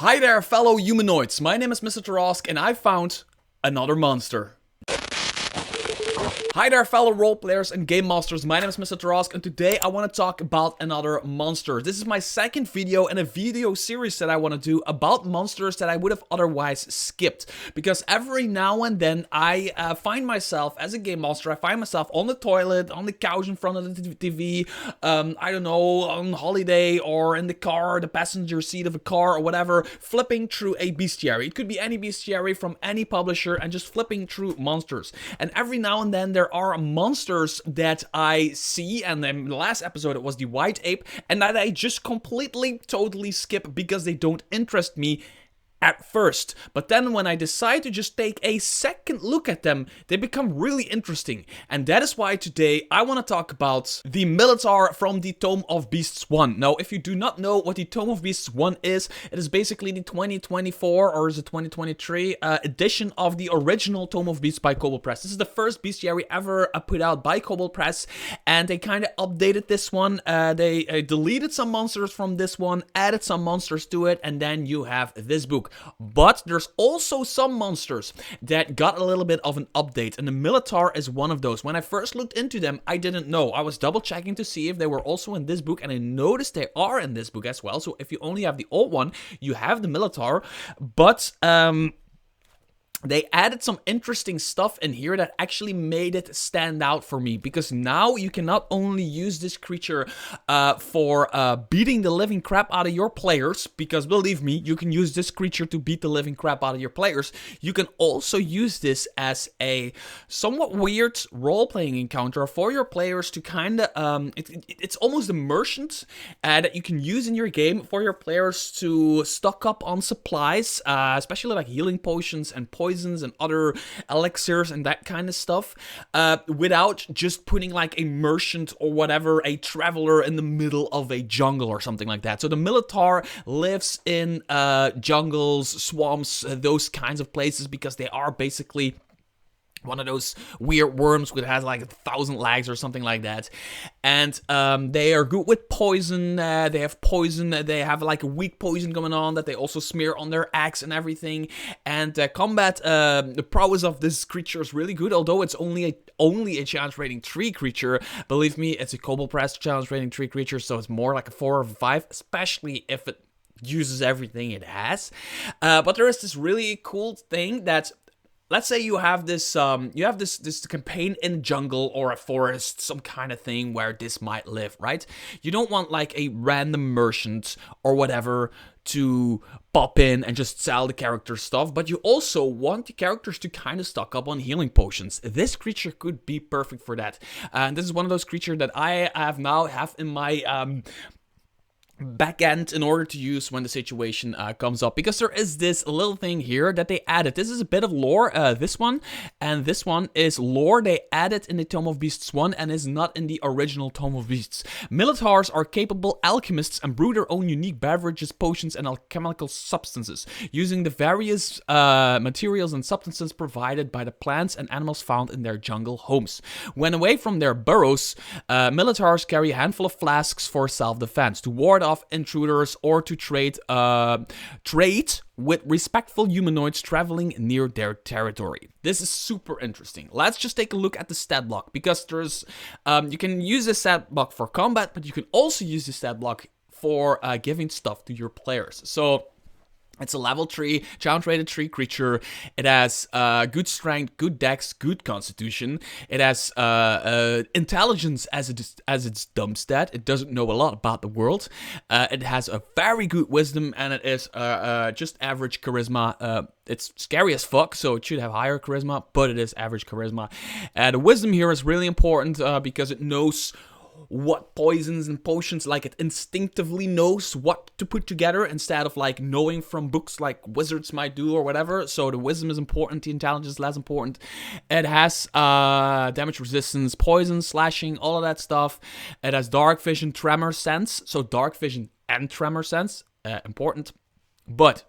Hi there, fellow humanoids. My name is Mr. and I found another monster. Hi there, fellow roleplayers and game masters. My name is Mr. and today I want to talk about another monster. This is my second video in a video series that I want to do about monsters that I would have otherwise skipped. Because every now and then I find myself, as a game master, I find myself on the toilet, on the couch in front of the TV, I don't know, on holiday or in the car, the passenger seat of a car or whatever, flipping through a bestiary. It could be any bestiary from any publisher and just flipping through monsters. And every now and then there are monsters that I see, and in the last episode it was the white ape, and that I just completely, totally skip because they don't interest me at first. But then when I decide to just take a second look at them, they become really interesting. And that is why today I want to talk about the Millitaur from the Tome of Beasts 1. Now, if you do not know what the Tome of Beasts 1 is, it is basically the 2024 or is it 2023 edition of the original Tome of Beasts by Kobold Press. This is the first bestiary ever put out by Kobold Press, and they kind of updated this one. They deleted some monsters from this one, added some monsters to it, and then you have this book. But there's also some monsters that got a little bit of an update, and the Millitaur is one of those. When I first looked into them, I didn't know. I was double checking to see if they were also in this book, and I noticed they are in this book as well. So if you only have the old one, you have the Millitaur, but they added some interesting stuff in here that actually made it stand out for me, because now you can not only use this creature for beating the living crap out of your players, because believe me, you can use this creature to beat the living crap out of your players. You can also use this as a somewhat weird role-playing encounter for your players to kind of, it's almost a merchant that you can use in your game for your players to stock up on supplies, especially like healing potions and poisons and other elixirs and that kind of stuff, without just putting like a merchant or whatever, a traveler in the middle of a jungle or something like that. So the Millitaur lives in jungles, swamps, those kinds of places, because they are basically one of those weird worms which has like 1,000 legs or something like that. And they are good with poison. They have poison. They have like a weak poison going on that they also smear on their axe and everything. And combat, the prowess of this creature is really good, although it's only a challenge rating 3 creature. Believe me, it's a Kobold Press challenge rating 3 creature, so it's more like a 4 or 5, especially if it uses everything it has. But there is this really cool thing that, let's say you have this this campaign in a jungle or a forest, some kind of thing where this might live, right? You don't want like a random merchant or whatever to pop in and just sell the character stuff, but you also want the characters to kind of stock up on healing potions. This creature could be perfect for that. And this is one of those creatures that I have in my back end in order to use when the situation comes up, because there is this little thing here that they added. This is a bit of lore, this one, and this one is lore they added in the Tome of Beasts 1 and is not in the original Tome of Beasts. Millitaurs are capable alchemists and brew their own unique beverages, potions, and alchemical substances using the various materials and substances provided by the plants and animals found in their jungle homes. When away from their burrows, Millitaurs carry a handful of flasks for self-defense, to ward off intruders, or to trade with respectful humanoids traveling near their territory. This is super interesting. Let's just take a look at the stat block, because there's you can use this stat block for combat, but you can also use the stat block for giving stuff to your players. So it's a level 3, challenge rated 3 creature. It has good strength, good dex, good constitution. It has intelligence as its dumb stat. It doesn't know a lot about the world. It has a very good wisdom, and it is just average charisma. It's scary as fuck, so it should have higher charisma, but it is average charisma. The wisdom here is really important because it knows what poisons and potions, like it instinctively knows what to put together instead of like knowing from books like wizards might do or whatever. So the wisdom is important, the intelligence is less important. It has damage resistance, poison, slashing, all of that stuff. It has dark vision, tremor sense, so dark vision and tremor sense, important. But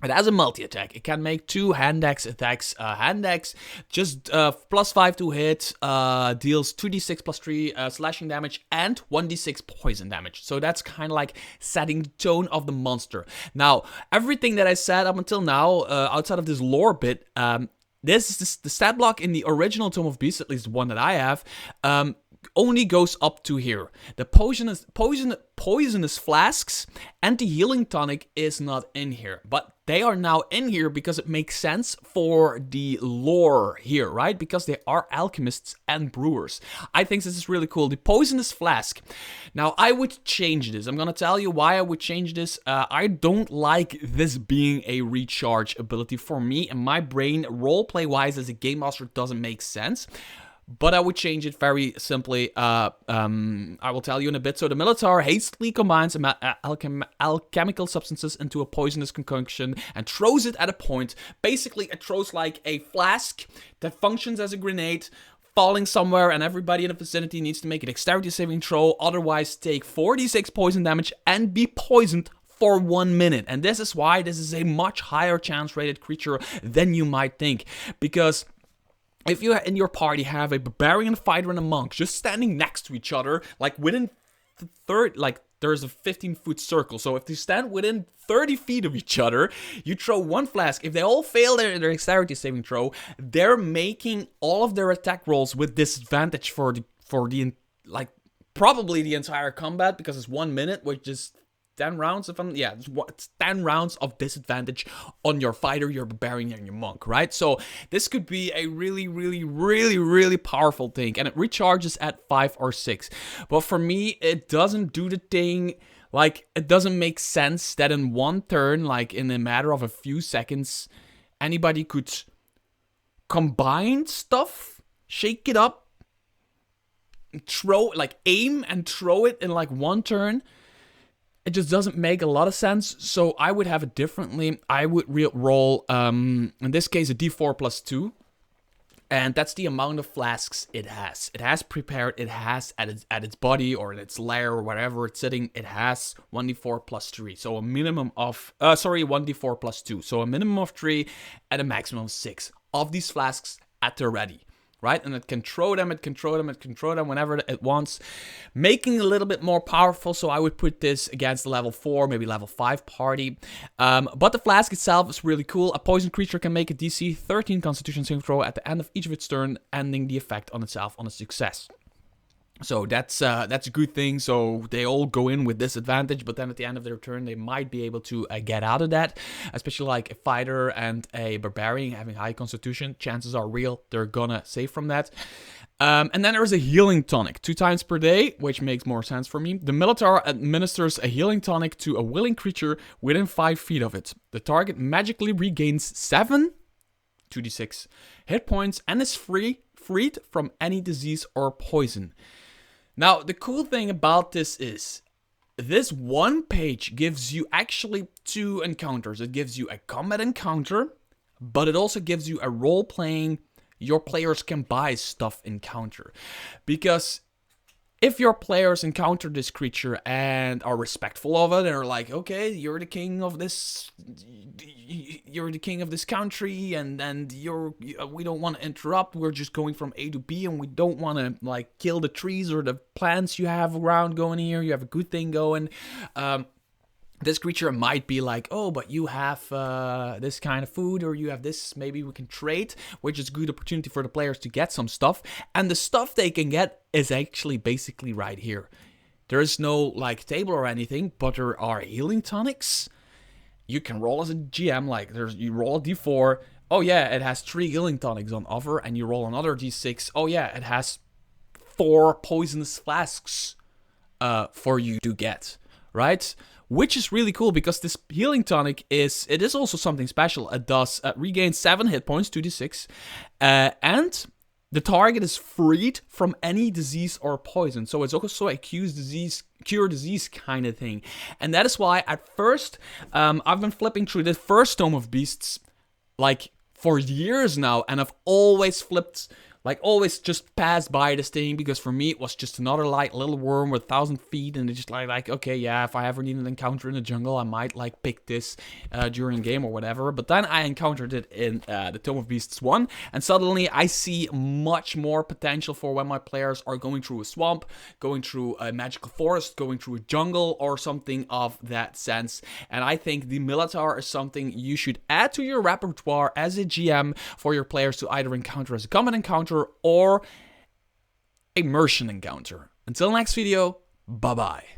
It has a multi-attack. It can make 2 hand axe attacks. Hand axe just +5 to hit, deals 2d6 plus 3 slashing damage and 1d6 poison damage. So that's kind of like setting the tone of the monster. Now, everything that I said up until now, outside of this lore bit, this is the stat block in the original Tome of Beasts, at least the one that I have, only goes up to here. The poisonous flasks and the healing tonic is not in here, but they are now in here because it makes sense for the lore here, right? Because they are alchemists and brewers. I think this is really cool. The poisonous flask. Now, I would change this. I'm gonna tell you why I would change this. I don't like this being a recharge ability for me, and my brain, roleplay wise as a game master, doesn't make sense. But I would change it very simply. I will tell you in a bit. So the Millitaur hastily combines alchemical substances into a poisonous concoction and throws it at a point. Basically, it throws like a flask that functions as a grenade, falling somewhere, and everybody in the vicinity needs to make a dexterity saving throw, otherwise take 4d6 poison damage and be poisoned for 1 minute. And this is why this is a much higher chance rated creature than you might think. Because if you in your party have a barbarian fighter and a monk just standing next to each other, like within there's a 15-foot circle. So if they stand within 30 feet of each other, you throw 1 flask. If they all fail their dexterity saving throw, they're making all of their attack rolls with disadvantage for the probably the entire combat, because it's 1 minute, which is 10 rounds, it's 10 rounds of disadvantage on your fighter, your barbarian, and your monk, right? So this could be a really, really, really, really powerful thing, and it recharges at 5 or 6. But for me, it doesn't do the thing, like, it doesn't make sense that in one turn, like in a matter of a few seconds, anybody could combine stuff, shake it up, aim and throw it in like one turn. It just doesn't make a lot of sense, so I would have it differently. I would roll, in this case, a d4 plus 2, and that's the amount of flasks it has. It has prepared, it has at its body or in its lair or wherever it's sitting, it has 1d4 plus 3, so a minimum of, 1d4 plus 2, so a minimum of 3 and a maximum of 6 of these flasks at the ready. Right? And it can throw them, whenever it wants, making it a little bit more powerful. So I would put this against the level 4, maybe level 5 party. But the flask itself is really cool. A poison creature can make a DC 13 Constitution saving throw at the end of each of its turn, ending the effect on itself on a success. So that's a good thing. So they all go in with disadvantage, but then at the end of their turn, they might be able to get out of that. Especially like a fighter and a barbarian having high constitution, chances are real they're gonna save from that. And then there's a healing tonic, 2 times per day, which makes more sense for me. The Millitaur administers a healing tonic to a willing creature within 5 feet of it. The target magically regains 7 2d6 hit points and is freed from any disease or poison. Now, the cool thing about this is, this one page gives you actually 2 encounters. It gives you a combat encounter, but it also gives you a role-playing, your players can buy stuff encounter. Because if your players encounter this creature and are respectful of it, and are like, okay, you're the king of this country, and we don't want to interrupt, we're just going from A to B, and we don't want to like kill the trees or the plants you have around going here, you have a good thing going. This creature might be like, oh, but you have this kind of food, or you have this, maybe we can trade, which is a good opportunity for the players to get some stuff. And the stuff they can get is actually basically right here. There is no like table or anything, but there are healing tonics. You can roll as a GM, like you roll a d4. Oh yeah, it has 3 healing tonics on offer, and you roll another d6. Oh yeah, it has 4 poisonous flasks for you to get, right? Which is really cool, because this healing tonic is also something special. It does regain 7 hit points, 2d6, and the target is freed from any disease or poison. So it's also a cure disease kind of thing. And that is why at first, I've been flipping through the first Tome of Beasts like for years now, and I've always flipped like always just pass by this thing, because for me it was just another like little worm with 1,000 feet, and it's just like okay, yeah, if I ever need an encounter in the jungle, I might like pick this during game or whatever. But then I encountered it in the Tome of Beasts 1, and suddenly I see much more potential for when my players are going through a swamp, going through a magical forest, going through a jungle, or something of that sense. And I think the Millitaur is something you should add to your repertoire as a GM for your players to either encounter as a combat encounter or immersion encounter. Until next video, bye bye.